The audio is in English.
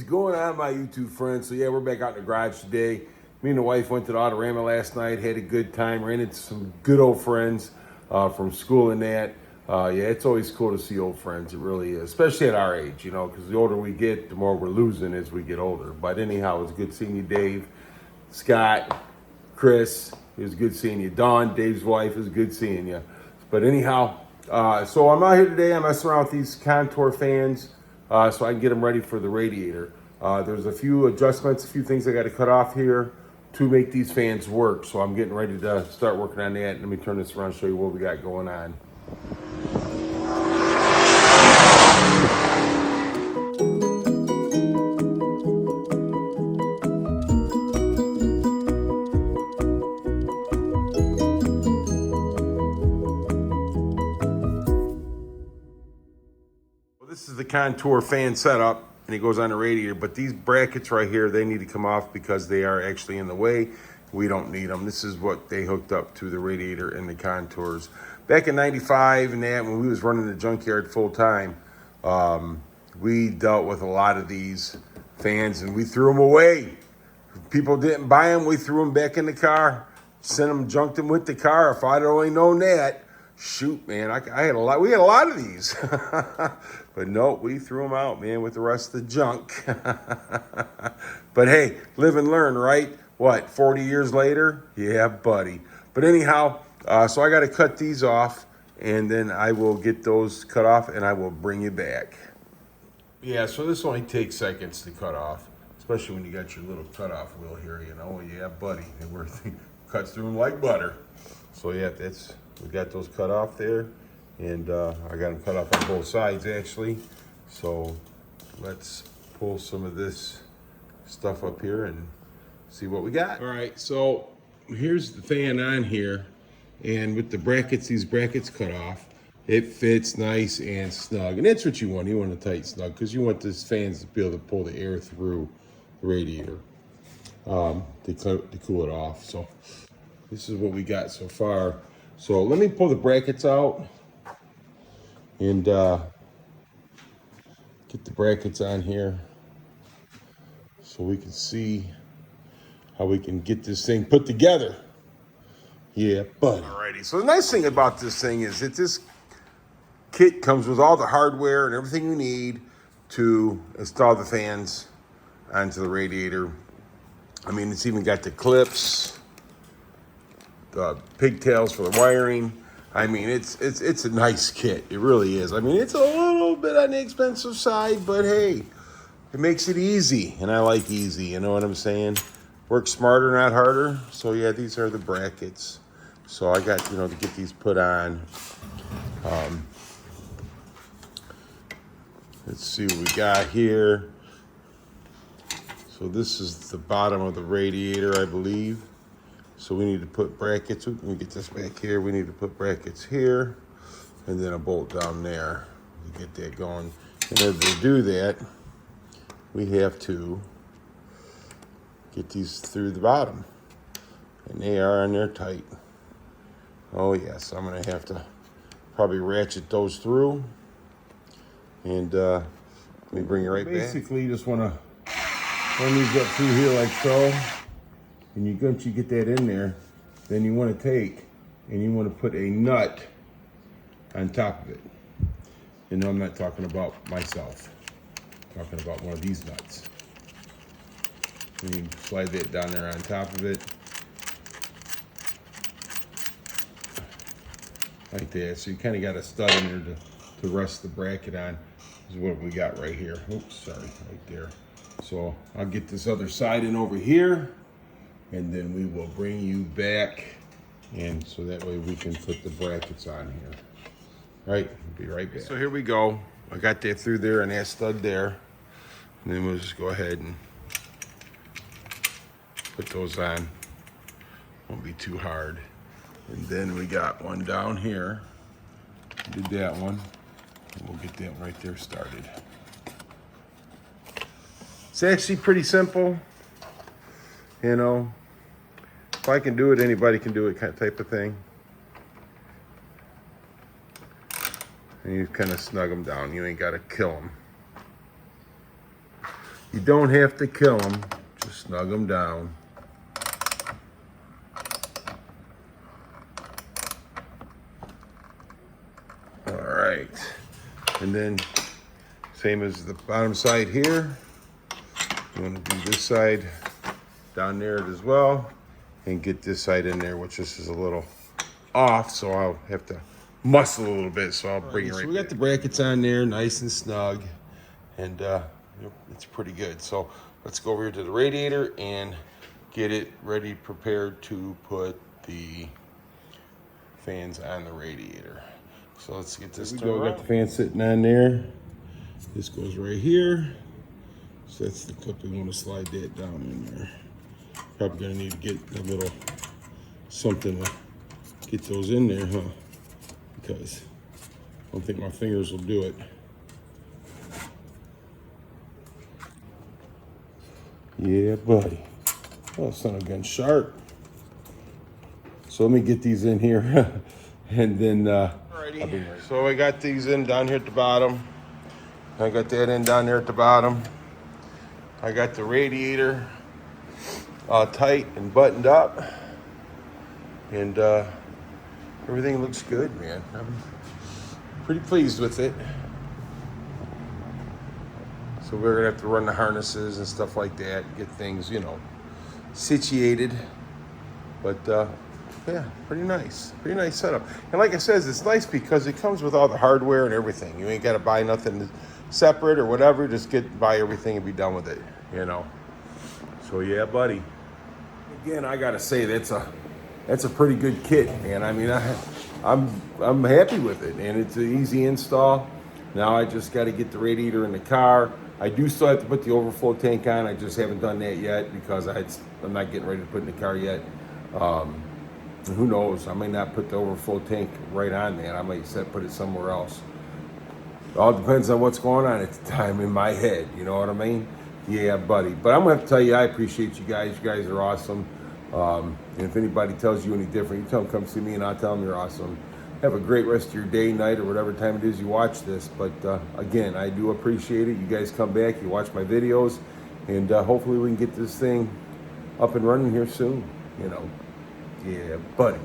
is going on, my YouTube friends? So yeah, we're back out in the garage today. Me and the wife went to the Autorama last night, had a good time, ran into some good old friends from school and that. Yeah, it's always cool to see old friends. It really is, especially at our age, you know, because the older we get, the more we're losing as we get older. But anyhow, it was good seeing you, Dave, Scott, Chris. It was good seeing you. Dawn, Dave's wife, it was good seeing you. But anyhow, so I'm out here today. I'm messing around with these Contour fans so I can get them ready for the radiator. There's a few adjustments, a few things I got to cut off here to make these fans work. So I'm getting ready to start working on that. Let me turn this around and show you what we got going on. This is the Contour fan setup, and it goes on the radiator, but these brackets right here, they need to come off because they are actually in the way. We don't need them. This is what they hooked up to the radiator and the Contours. Back in 95 and that, when we was running the junkyard full time, we dealt with a lot of these fans and we threw them away. People didn't buy them, we threw them back in the car, sent them, junked them with the car. If I'd only known that, shoot, man, I had a lot. We had a lot of these, but no, we threw them out, man, with the rest of the junk. But hey, live and learn, right? What, 40 years later? Yeah, buddy. But anyhow, so I got to cut these off, and then I will get those cut off, and I will bring you back. Yeah, so this only takes seconds to cut off, especially when you got your little cutoff wheel here. You know, yeah, buddy, it cuts through them like butter. So yeah, we got those cut off there, and I got them cut off on both sides actually. So let's pull some of this stuff up here and see what we got. All right, so here's the fan on here, and with the brackets, these brackets cut off, it fits nice and snug, and that's what you want. You want a tight snug because you want these fans to be able to pull the air through the radiator to cool it off. So this is what we got so far. So let me pull the brackets out and get the brackets on here so we can see how we can get this thing put together. Yeah, buddy. Alrighty, so the nice thing about this thing is that this kit comes with all the hardware and everything you need to install the fans onto the radiator. I mean, it's even got the clips, the pigtails for the wiring. I mean, it's a nice kit. It really is. I mean, it's a little bit on the expensive side, but hey, it makes it easy, and I like easy. You know what I'm saying? Work smarter, not harder. So yeah, these are the brackets. So I got, you know, to get these put on. Let's see what we got here. So this is the bottom of the radiator, I believe. So we need to put brackets, let me get this back here. We need to put brackets here and then a bolt down there to get that going. In order to do that, we have to get these through the bottom. And they are on there tight. Oh yes, I'm gonna have to probably ratchet those through. And let me bring you right back. Basically, you just wanna run these up through here like so. And once you get that in there, then you want to take and you want to put a nut on top of it. You know, I'm not talking about myself. I'm talking about one of these nuts. And you slide that down there on top of it. Like that. So you kind of got a stud in there to rest the bracket on. This is what we got right here. Oops, sorry, right there. So I'll get this other side in over here, and then we will bring you back, and so that way we can put the brackets on here. All right, we'll be right back. So here we go. I got that through there and that stud there. And then we'll just go ahead and put those on. Won't be too hard. And then we got one down here. Did that one. And we'll get that right there started. It's actually pretty simple, you know. If I can do it, anybody can do it, kind of type of thing. And you kind of snug them down. You ain't got to kill them. You don't have to kill them, just snug them down. All right, and then same as the bottom side here. You want to do this side down there as well, and get this side in there, which this is a little off, so I'll have to muscle a little bit. So I'll bring it right. So we got the brackets on there, nice and snug, and it's pretty good. So let's go over here to the radiator and get it ready, prepared to put the fans on the radiator. So let's get this turned around. Got the fan sitting on there. This goes right here. So that's the clip. We want to slide that down in there. Probably gonna need to get a little something to get those in there, huh? Because I don't think my fingers will do it. Yeah, buddy. Oh, son of a gun, sharp. So let me get these in here, and then alrighty. So I got these in down here at the bottom. I got that in down there at the bottom. I got the radiator tight and buttoned up, and everything looks good, man. I'm pretty pleased with it. So we're gonna have to run the harnesses and stuff like that, get things, you know, situated. But yeah, pretty nice setup. And like I said, it's nice because it comes with all the hardware and everything. You ain't got to buy nothing separate or whatever. Just buy everything and be done with it, you know. So yeah, buddy. Again, I gotta say that's a pretty good kit, man. I mean, I'm happy with it, and it's an easy install. Now I just got to get the radiator in the car. I do still have to put the overflow tank on. I just haven't done that yet because I'm not getting ready to put in the car yet. Who knows? I may not put the overflow tank right on there. I might put it somewhere else. It all depends on what's going on at the time in my head. You know what I mean? Yeah, buddy. But I'm going to have to tell you, I appreciate you guys. You guys are awesome. And if anybody tells you any different, you tell them come see me and I'll tell them you're awesome. Have a great rest of your day, night, or whatever time it is you watch this. But again, I do appreciate it. You guys come back, you watch my videos, and hopefully we can get this thing up and running here soon. You know, yeah, buddy.